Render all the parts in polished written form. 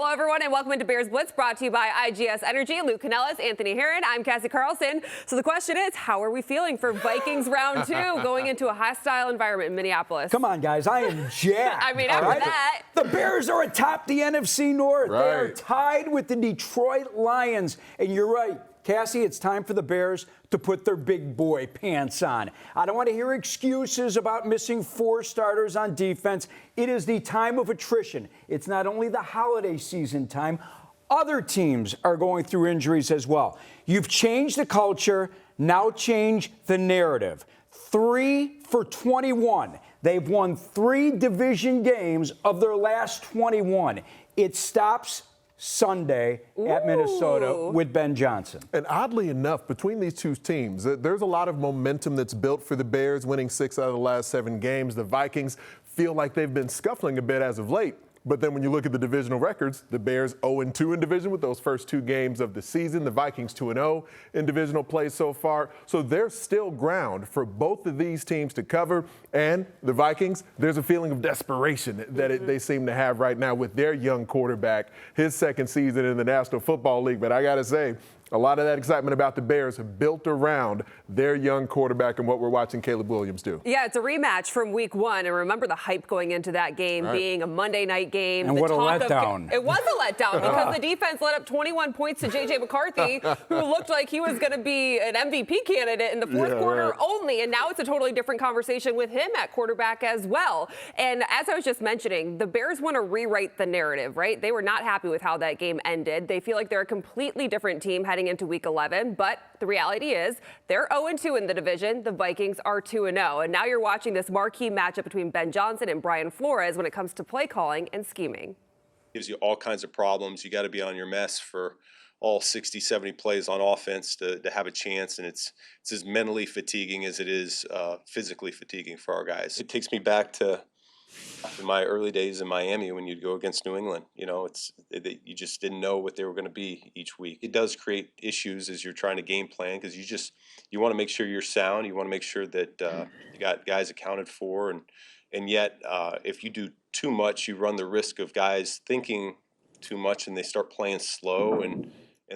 Hello, everyone, and welcome into Bears Blitz, brought to you by IGS Energy. Luke Canellis, Anthony Herron. I'm Cassie Carlson. So the question is, how are we feeling for Vikings round 2 going into a hostile environment in Minneapolis? Come on, guys. I am jacked. I mean, after that. The Bears are atop the NFC North. Right. They are tied with the Detroit Lions. And you're right, Cassie, it's time for the Bears to put their big boy pants on. I don't want to hear excuses about missing 4 starters on defense. It is the time of attrition. It's not only the holiday season time. Other teams are going through injuries as well. You've changed the culture. Now change the narrative. 3 for 21. They've won 3 division games of their last 21. It stops Sunday at Minnesota with Ben Johnson. And oddly enough, between these two teams, there's a lot of momentum that's built for the Bears, winning 6 out of the last 7 games. The Vikings feel like they've been scuffling a bit as of late. But then when you look at the divisional records, the Bears 0-2 in division with those first 2 games of the season. The Vikings 2-0 in divisional play so far. So there's still ground for both of these teams to cover. And the Vikings, there's a feeling of desperation that they seem to have right now with their young quarterback, his second season in the National Football League. But I got to say, a lot of that excitement about the Bears have built around their young quarterback and what we're watching Caleb Williams do. Yeah, it's a rematch from week 1. And remember the hype going into that game being a Monday night game. And what a letdown. It was a letdown because the defense let up 21 points to J.J. McCarthy, who looked like he was going to be an MVP candidate in the fourth quarter only. And now it's a totally different conversation with him at quarterback as well. And as I was just mentioning, the Bears want to rewrite the narrative, right? They were not happy with how that game ended. They feel like they're a completely different team heading into week 11, but the reality is they're 0-2 in the division. The Vikings are 2-0. And now you're watching this marquee matchup between Ben Johnson and Brian Flores when it comes to play calling and scheming. Gives you all kinds of problems. You got to be on your mess for all 60, 70 plays on offense to have a chance, and it's as mentally fatiguing as it is physically fatiguing for our guys. It takes me back to my early days in Miami when you'd go against New England. You know, you just didn't know what they were going to be each week. It does create issues as you're trying to game plan because you want to make sure you're sound. You want to make sure that you got guys accounted for, and yet if you do too much, you run the risk of guys thinking too much and they start playing slow and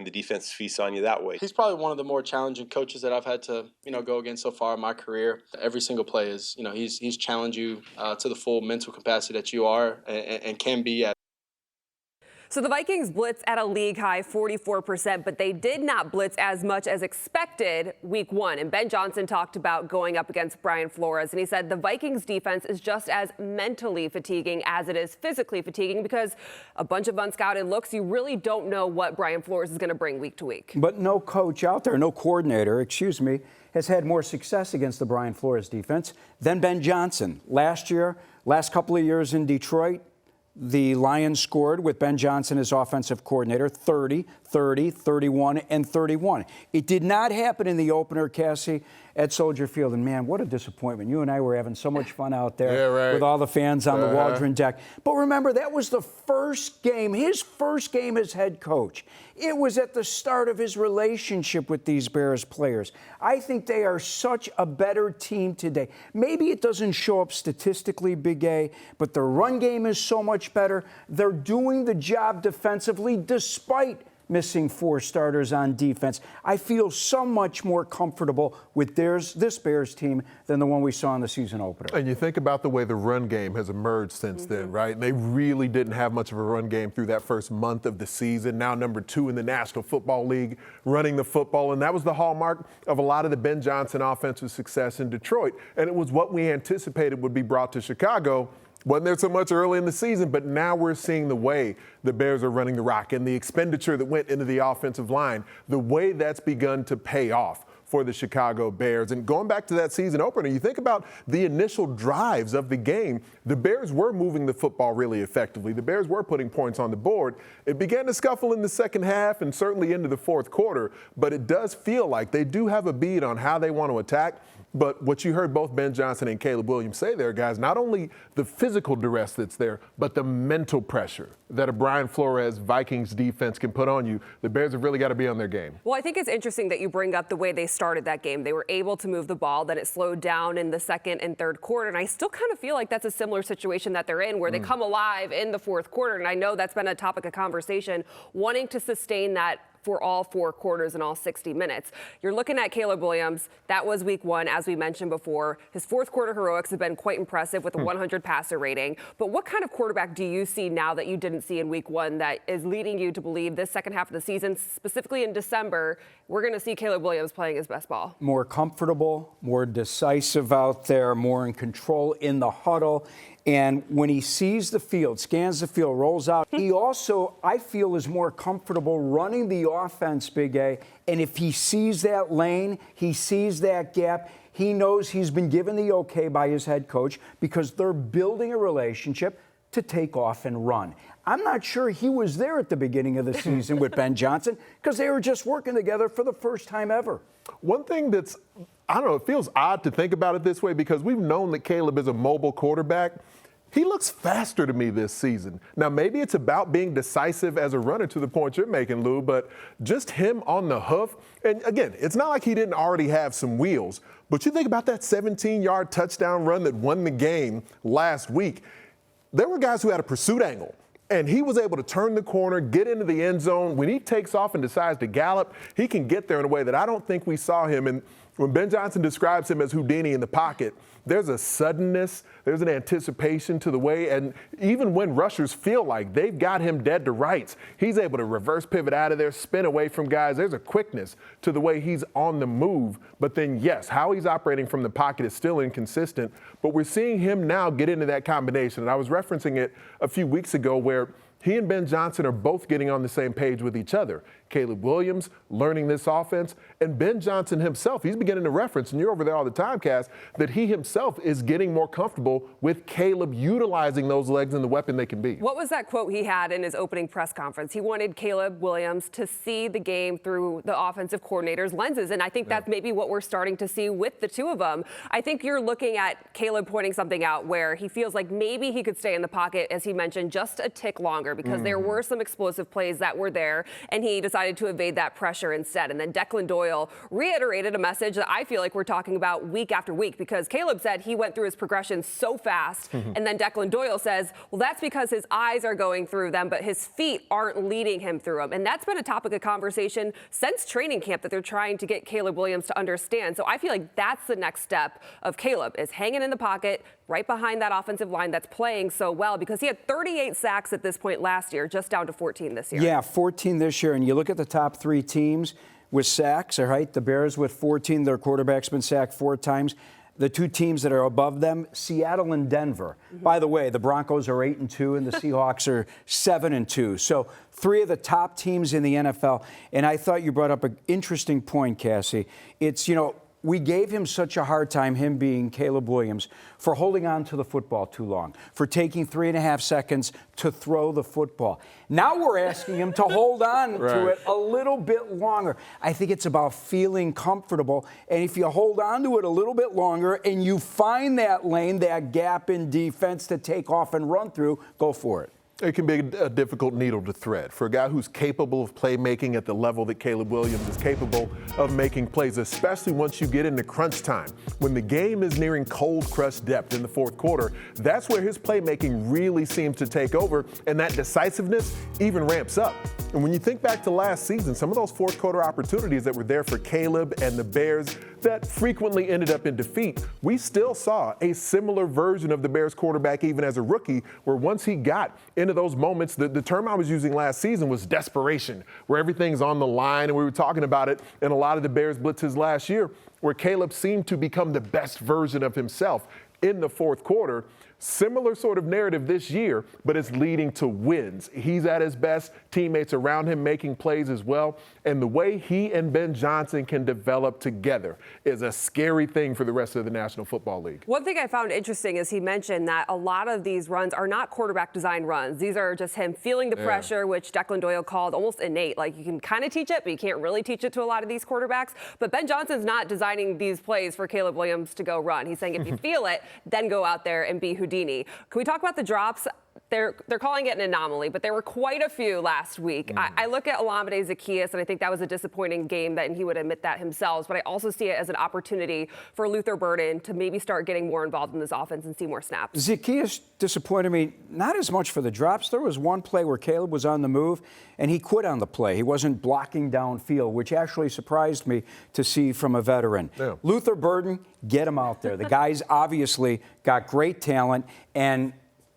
the defense feasts on you that way. He's probably one of the more challenging coaches that I've had to, go against so far in my career. Every single play is, he's challenged you to the full mental capacity that you are and can be at. So the Vikings blitz at a league-high 44%, but they did not blitz as much as expected week 1. And Ben Johnson talked about going up against Brian Flores, and he said the Vikings defense is just as mentally fatiguing as it is physically fatiguing because a bunch of unscouted looks, you really don't know what Brian Flores is going to bring week to week. But no coach out there, no coordinator, has had more success against the Brian Flores defense than Ben Johnson. Last couple of years in Detroit, the Lions scored with Ben Johnson as offensive coordinator, 30, 30, 31, and 31. It did not happen in the opener, Cassie, at Soldier Field. And, man, what a disappointment. You and I were having so much fun out there with all the fans on the Waldron deck. But remember, that was the first game, his first game as head coach. It was at the start of his relationship with these Bears players. I think they are such a better team today. Maybe it doesn't show up statistically, Big A, but the run game is so much better. They're doing the job defensively despite missing 4 starters on defense. I feel so much more comfortable with this Bears team than the one we saw in the season opener. And you think about the way the run game has emerged since then, right? And they really didn't have much of a run game through that first month of the season. Now number 2 in the National Football League, running the football. And that was the hallmark of a lot of the Ben Johnson offensive success in Detroit. And it was what we anticipated would be brought to Chicago. Wasn't there so much early in the season, but now we're seeing the way the Bears are running the rock and the expenditure that went into the offensive line, the way that's begun to pay off for the Chicago Bears. And going back to that season opener, you think about the initial drives of the game, the Bears were moving the football really effectively. The Bears were putting points on the board. It began to scuffle in the second half and certainly into the 4th quarter, but it does feel like they do have a beat on how they want to attack. But what you heard both Ben Johnson and Caleb Williams say there, guys, not only the physical duress that's there, but the mental pressure that a Brian Flores Vikings defense can put on you. The Bears have really got to be on their game. Well, I think it's interesting that you bring up the way they started that game. They were able to move the ball, then it slowed down in the second and third quarter. And I still kind of feel like that's a similar situation that they're in, where they come alive in the fourth quarter. And I know that's been a topic of conversation, wanting to sustain that for all 4 quarters and all 60 minutes. You're looking at Caleb Williams. That was week 1, as we mentioned before. His fourth quarter heroics have been quite impressive with a 100 passer rating. But what kind of quarterback do you see now that you didn't see in week 1 that is leading you to believe this second half of the season, specifically in December, we're going to see Caleb Williams playing his best ball? More comfortable, more decisive out there, more in control in the huddle. And when he sees the field, scans the field, rolls out, he also, I feel, is more comfortable running the offense, Big A. And if he sees that lane, he sees that gap, he knows he's been given the okay by his head coach because they're building a relationship to take off and run. I'm not sure he was there at the beginning of the season with Ben Johnson because they were just working together for the first time ever. One thing that's, I don't know, it feels odd to think about it this way because we've known that Caleb is a mobile quarterback. He looks faster to me this season. Now, maybe it's about being decisive as a runner to the point you're making, Lou, but just him on the hoof. And again, it's not like he didn't already have some wheels, but you think about that 17-yard touchdown run that won the game last week. There were guys who had a pursuit angle, and he was able to turn the corner, get into the end zone. When he takes off and decides to gallop, he can get there in a way that I don't think we saw him. And when Ben Johnson describes him as Houdini in the pocket, there's a suddenness, there's an anticipation to the way, and even when rushers feel like they've got him dead to rights, he's able to reverse pivot out of there, spin away from guys. There's a quickness to the way he's on the move. But then, yes, how he's operating from the pocket is still inconsistent, but we're seeing him now get into that combination. And I was referencing it a few weeks ago where he and Ben Johnson are both getting on the same page with each other. Caleb Williams learning this offense, and Ben Johnson himself, he's beginning to reference, and you're over there all the time, Cass, that he himself is getting more comfortable with Caleb utilizing those legs and the weapon they can be. What was that quote he had in his opening press conference? He wanted Caleb Williams to see the game through the offensive coordinator's lenses, and I think that's maybe what we're starting to see with the two of them. I think you're looking at Caleb pointing something out where he feels like maybe he could stay in the pocket, as he mentioned, just a tick longer because there were some explosive plays that were there, and he decided to evade that pressure instead. And then Declan Doyle reiterated a message that I feel like we're talking about week after week, because Caleb said he went through his progression so fast, and then Declan Doyle says, well, that's because his eyes are going through them, but his feet aren't leading him through them. And that's been a topic of conversation since training camp that they're trying to get Caleb Williams to understand. So I feel like that's the next step of Caleb, is hanging in the pocket right behind that offensive line that's playing so well, because he had 38 sacks at this point last year, just down to 14 this year. Yeah, 14 this year. And you look at the top 3 teams with sacks, all right? The Bears with 14, their quarterback's been sacked 4 times. The 2 teams that are above them, Seattle and Denver. By the way, the Broncos are 8-2 and the Seahawks are 7-2. So 3 of the top teams in the NFL. And I thought you brought up an interesting point, Cassie. It's, you know, we gave him such a hard time, him being Caleb Williams, for holding on to the football too long, for taking 3.5 seconds to throw the football. Now we're asking him to hold on to it a little bit longer. I think it's about feeling comfortable, and if you hold on to it a little bit longer and you find that lane, that gap in defense to take off and run through, go for it. It can be a difficult needle to thread for a guy who's capable of playmaking at the level that Caleb Williams is capable of making plays, especially once you get into crunch time. When the game is nearing cold crush depth in the fourth quarter, that's where his playmaking really seems to take over, and that decisiveness even ramps up. And when you think back to last season, some of those fourth quarter opportunities that were there for Caleb and the Bears that frequently ended up in defeat, we still saw a similar version of the Bears quarterback even as a rookie, where once he got into those moments, the term I was using last season was desperation, where everything's on the line, and we were talking about it in a lot of the Bears blitzes last year, where Caleb seemed to become the best version of himself in the fourth quarter. Similar sort of narrative this year, but it's leading to wins. He's at his best, teammates around him making plays as well. And the way he and Ben Johnson can develop together is a scary thing for the rest of the National Football League. One thing I found interesting is he mentioned that a lot of these runs are not quarterback design runs. These are just him feeling the pressure, which Declan Doyle called almost innate. Like, you can kind of teach it, but you can't really teach it to a lot of these quarterbacks. But Ben Johnson's not designing these plays for Caleb Williams to go run. He's saying if you feel it, then go out there and be Houdini. Can we talk about the drops? They're calling it an anomaly, but there were quite a few last week. I look at Olamide Zaccheaus, and I think that was a disappointing game, and he would admit that himself. But I also see it as an opportunity for Luther Burden to maybe start getting more involved in this offense and see more snaps. Zaccheaus disappointed me, not as much for the drops. There was one play where Caleb was on the move, and he quit on the play. He wasn't blocking downfield, which actually surprised me to see from a veteran. Yeah. Luther Burden, get him out there. The guy's obviously got great talent, and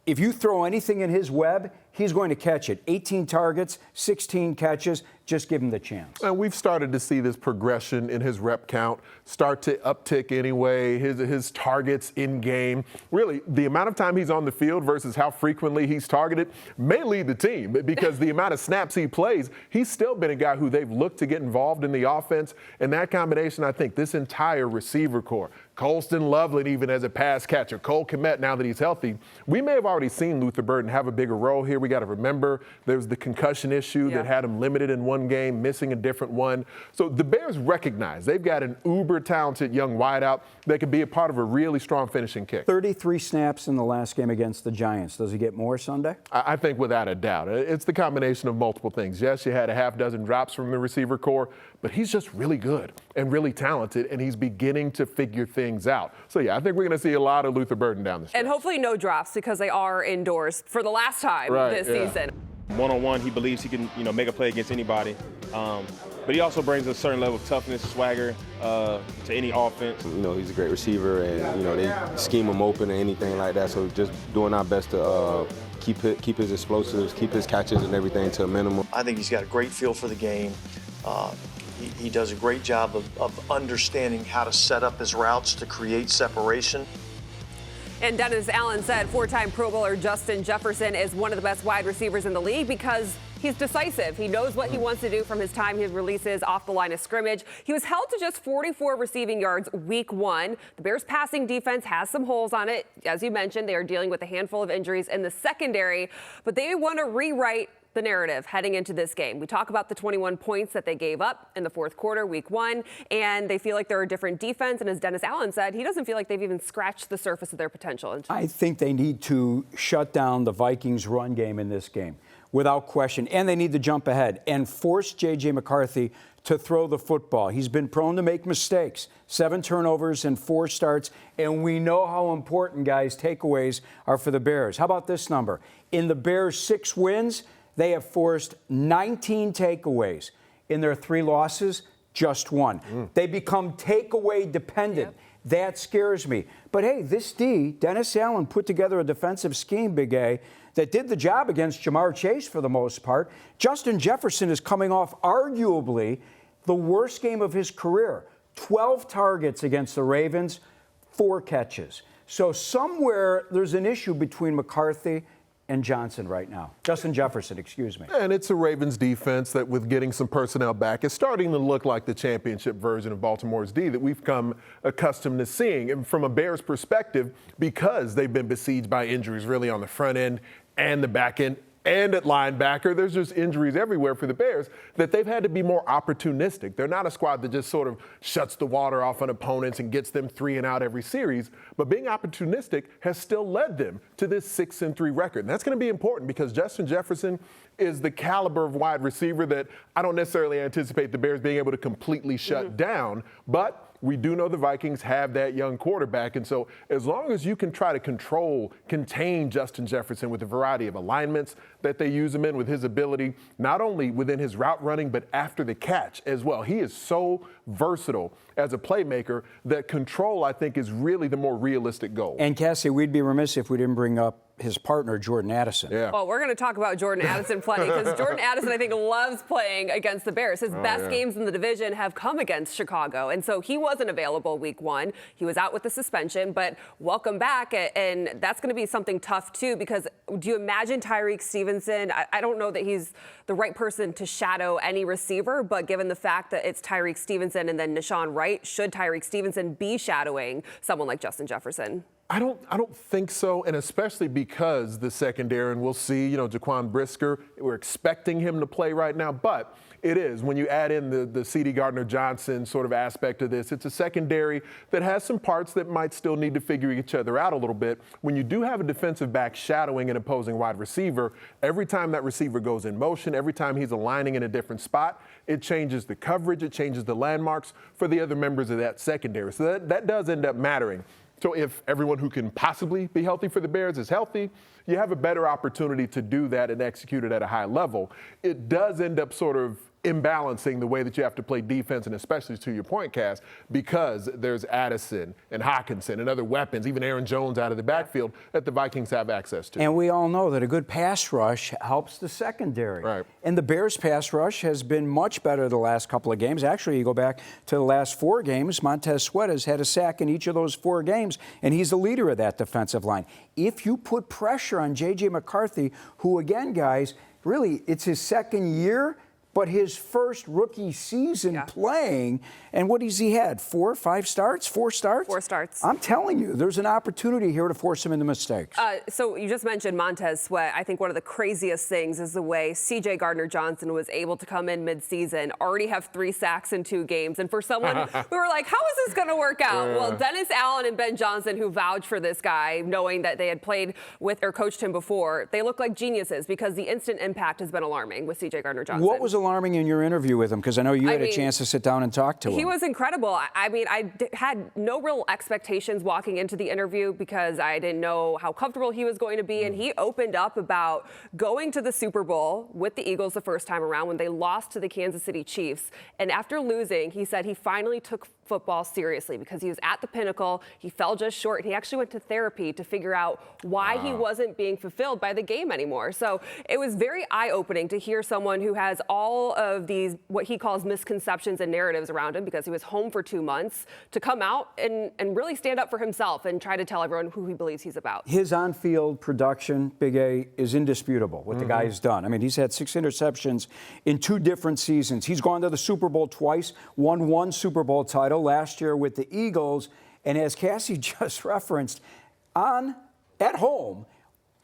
if you throw anything in his web, he's going to catch it. 18 targets, 16 catches. Just give him the chance. And we've started to see this progression in his rep count start to uptick anyway, his targets in game. Really, the amount of time he's on the field versus how frequently he's targeted may lead the team, because the amount of snaps he plays, he's still been a guy who they've looked to get involved in the offense. And that combination, I think, this entire receiver core, Colston Loveland even as a pass catcher, Cole Kmet now that he's healthy, we may have already seen Luther Burden have a bigger role here. We got to remember there was the concussion issue that had him limited in one game, missing a different one. So the Bears recognize they've got an uber-talented young wideout that could be a part of a really strong finishing kick. 33 snaps in the last game against the Giants. Does he get more Sunday? I think without a doubt. It's the combination of multiple things. Yes, you had a half dozen drops from the receiver core, but he's just really good and really talented, and he's beginning to figure things out. So, yeah, I think we're going to see a lot of Luther Burden down the stretch. And hopefully no drops, because they are indoors for the last time this season. One-on-one, he believes he can, make a play against anybody. But he also brings a certain level of toughness, swagger to any offense. He's a great receiver, and, they scheme him open or anything like that. So just doing our best to keep his explosives, keep his catches and everything to a minimum. I think he's got a great feel for the game. He does a great job of understanding how to set up his routes to create separation. And Dennis Allen said four-time Pro Bowler Justin Jefferson is one of the best wide receivers in the league because he's decisive. He knows what he wants to do from his time he releases off the line of scrimmage. He was held to just 44 receiving yards week 1. The Bears' passing defense has some holes on it. As you mentioned, they are dealing with a handful of injuries in the secondary, but they want to rewrite the narrative heading into this game. We talk about the 21 points that they gave up in the 4th quarter, week 1, and they feel like they're a different defense. And as Dennis Allen said, he doesn't feel like they've even scratched the surface of their potential. I think they need to shut down the Vikings' run game in this game, without question. And they need to jump ahead and force J.J. McCarthy to throw the football. He's been prone to make mistakes. 7 turnovers and 4 starts. And we know how important, guys, takeaways are for the Bears. How about this number? In the Bears' 6 wins, they have forced 19 takeaways. In their 3 losses, just 1. They become takeaway dependent. That scares me. But hey, this D, Dennis Allen put together a defensive scheme, Big A, that did the job against Jamar Chase for the most part. Justin Jefferson is coming off arguably the worst game of his career. 12 targets against the Ravens, 4 catches. So somewhere there's an issue between McCarthy and Johnson right now. Justin Jefferson, excuse me. And it's a Ravens defense that, with getting some personnel back, is starting to look like the championship version of Baltimore's D that we've come accustomed to seeing. And from a Bears perspective, because they've been besieged by injuries really on the front end and the back end, and at linebacker, there's just injuries everywhere for the Bears, that they've had to be more opportunistic. They're not a squad that just sort of shuts the water off on opponents and gets them 3 and out every series, but being opportunistic has still led them to this 6-3 record. And that's going to be important because Justin Jefferson is the caliber of wide receiver that I don't necessarily anticipate the Bears being able to completely shut down, but we do know the Vikings have that young quarterback, and so as long as you can try to contain Justin Jefferson with a variety of alignments that they use him in, with his ability, not only within his route running, but after the catch as well. He is so versatile as a playmaker that control, I think, is really the more realistic goal. And Cassie, we'd be remiss if we didn't bring up his partner, Jordan Addison. Yeah. Well, we're going to talk about Jordan Addison plenty because Jordan Addison, I think, loves playing against the Bears. His best games in the division have come against Chicago, and so he wasn't available week 1. He was out with the suspension, but welcome back, and that's going to be something tough, too, because do you imagine Tyreek Stevenson? I don't know that he's the right person to shadow any receiver, but given the fact that it's Tyreek Stevenson and then Nashawn Wright, should Tyreek Stevenson be shadowing someone like Justin Jefferson? I don't think so, and especially because the secondary, and we'll see, Jaquan Brisker, we're expecting him to play right now, but it is, when you add in the C.D. Gardner-Johnson sort of aspect of this, it's a secondary that has some parts that might still need to figure each other out a little bit. When you do have a defensive back shadowing an opposing wide receiver, every time that receiver goes in motion, every time he's aligning in a different spot, it changes the coverage, it changes the landmarks for the other members of that secondary. So that does end up mattering. So if everyone who can possibly be healthy for the Bears is healthy, you have a better opportunity to do that and execute it at a high level. It does end up sort of imbalancing the way that you have to play defense, and especially to your point, Cass, because there's Addison and Hockenson and other weapons, even Aaron Jones out of the backfield that the Vikings have access to. And we all know that a good pass rush helps the secondary. Right. And the Bears' pass rush has been much better the last couple of games. Actually, you go back to the last 4 games, Montez Sweat has had a sack in each of those 4 games, and he's the leader of that defensive line. If you put pressure on J.J. McCarthy, who, again, guys, really, it's his second year, but his first rookie season playing, and what has he had? 4 or 5 starts? 4 starts? 4 starts. I'm telling you, there's an opportunity here to force him into mistakes. So you just mentioned Montez Sweat. I think one of the craziest things is the way C.J. Gardner-Johnson was able to come in midseason, already have 3 sacks in 2 games. And for someone, we were like, how is this going to work out? Well, Dennis Allen and Ben Johnson, who vouched for this guy, knowing that they had played with or coached him before, they look like geniuses because the instant impact has been alarming with C.J. Gardner-Johnson. What was alarming in your interview with him? Because I know you had a chance to sit down and talk to him. He was incredible. I mean, I had no real expectations walking into the interview because I didn't know how comfortable he was going to be. And he opened up about going to the Super Bowl with the Eagles the first time around when they lost to the Kansas City Chiefs. And after losing, he said he finally took football seriously because he was at the pinnacle. He fell just short. He actually went to therapy to figure out why he wasn't being fulfilled by the game anymore. So it was very eye-opening to hear someone who has all of these, what he calls misconceptions and narratives around him because he was home for 2 months, to come out and really stand up for himself and try to tell everyone who he believes he's about. His on-field production, Big A, is indisputable, what the guy's done. I mean, he's had 6 interceptions in 2 different seasons. He's gone to the Super Bowl twice, won 1 Super Bowl title last year with the Eagles, and as Cassie just referenced, at home,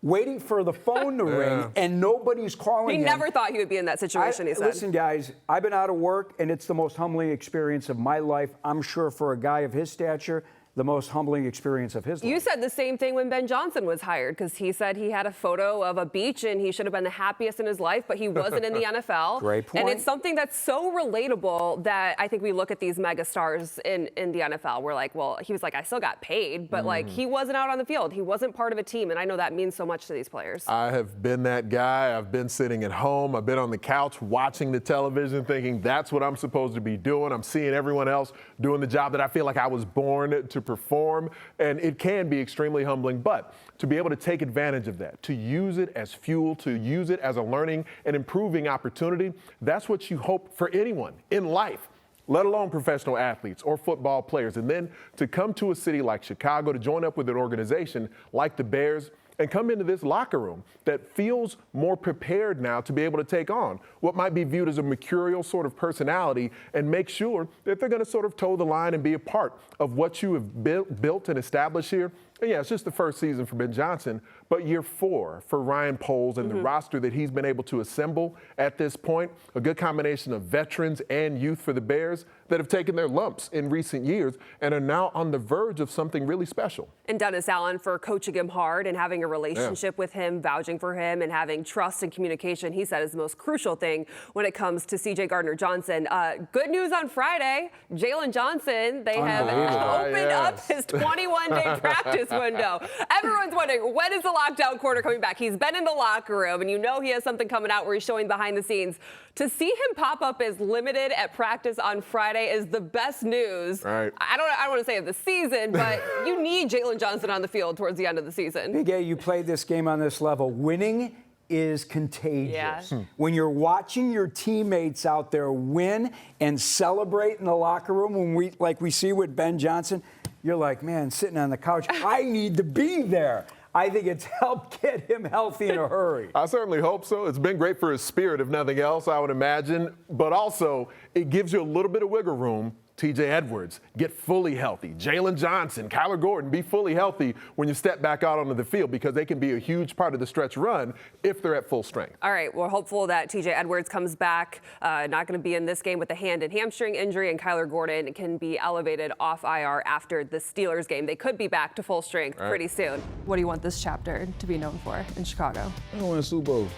waiting for the phone to ring, and nobody's calling him. He never thought he would be in that situation, he said. Listen, guys, I've been out of work, and it's the most humbling experience of my life. I'm sure for a guy of his stature, the most humbling experience of his life. You said the same thing when Ben Johnson was hired because he said he had a photo of a beach and he should have been the happiest in his life, but he wasn't in the NFL. Great point. And it's something that's so relatable that I think we look at these mega stars in the NFL. We're like, well, he was like, I still got paid, but like he wasn't out on the field. He wasn't part of a team, and I know that means so much to these players. I have been that guy. I've been sitting at home. I've been on the couch watching the television thinking that's what I'm supposed to be doing. I'm seeing everyone else doing the job that I feel like I was born to perform. And it can be extremely humbling, but to be able to take advantage of that, to use it as fuel, to use it as a learning and improving opportunity, that's what you hope for anyone in life, let alone professional athletes or football players. And then to come to a city like Chicago, to join up with an organization like the Bears, and come into this locker room that feels more prepared now to be able to take on what might be viewed as a mercurial sort of personality and make sure that they're going to sort of toe the line and be a part of what you have built and established here. And yeah, it's just the first season for Ben Johnson, but year 4 for Ryan Poles and the roster that he's been able to assemble at this point, a good combination of veterans and youth for the Bears that have taken their lumps in recent years and are now on the verge of something really special. And Dennis Allen for coaching him hard and having a relationship with him, vouching for him, and having trust and communication, he said, is the most crucial thing when it comes to C.J. Gardner-Johnson. Good news on Friday, Jalen Johnson, they have opened up his 21-day practice window. Everyone's wondering, when is the lockdown corner coming back? He's been in the locker room, and you know he has something coming out where he's showing behind the scenes. To see him pop up as limited at practice on Friday is the best news. Right. I don't want to say of the season, but you need Jalen Johnson on the field towards the end of the season. Big A, you played this game on this level. Winning is contagious. Yeah. When you're watching your teammates out there win and celebrate in the locker room, when we see with Ben Johnson, you're like, man, sitting on the couch, I need to be there. I think it's helped get him healthy in a hurry. I certainly hope so. It's been great for his spirit, if nothing else, I would imagine. But also, it gives you a little bit of wiggle room. TJ Edwards, get fully healthy. Jalen Johnson, Kyler Gordon, be fully healthy when you step back out onto the field, because they can be a huge part of the stretch run if they're at full strength. All right, we're hopeful that TJ Edwards comes back. Not going to be in this game with a hand and hamstring injury, and Kyler Gordon can be elevated off IR after the Steelers game. They could be back to full strength pretty soon. What do you want this chapter to be known for in Chicago? I want to win a Super Bowl.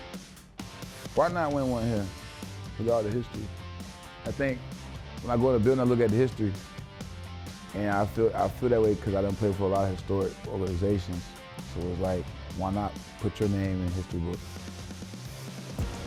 Why not win one here with all the history? I think when I go in the building, I look at the history, and I feel that way because I done play for a lot of historic organizations. So it's like, why not put your name in history books?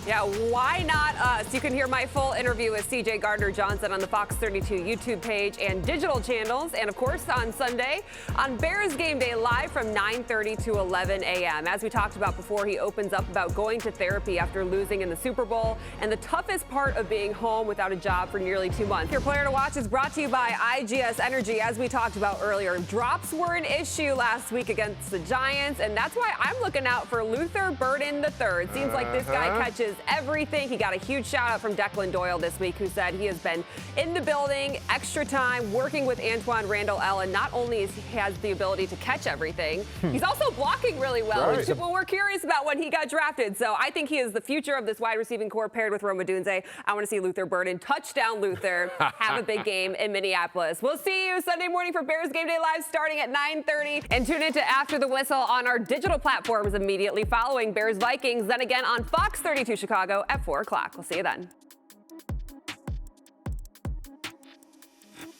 Yeah, why not us? You can hear my full interview with CJ Gardner-Johnson on the Fox 32 YouTube page and digital channels. And, of course, on Sunday on Bears Game Day live from 9:30 to 11 a.m. As we talked about before, he opens up about going to therapy after losing in the Super Bowl and the toughest part of being home without a job for nearly 2 months. Your player to watch is brought to you by IGS Energy. As we talked about earlier, drops were an issue last week against the Giants, and that's why I'm looking out for Luther Burden III. Seems like this guy catches everything. He got a huge shout out from Declan Doyle this week, who said he has been in the building extra time working with Antoine Randall Ellen. Not only has he has the ability to catch everything, he's also blocking really well, which people were curious about when he got drafted. So I think he is the future of this wide receiving core paired with Rome Odunze. I want to see Luther Burden, touchdown Luther, have a big game in Minneapolis. We'll see you Sunday morning for Bears Game Day Live starting at 9:30. And tune into After the Whistle on our digital platforms immediately following Bears Vikings, then again on Fox 32 Chicago at 4 o'clock. We'll see you then.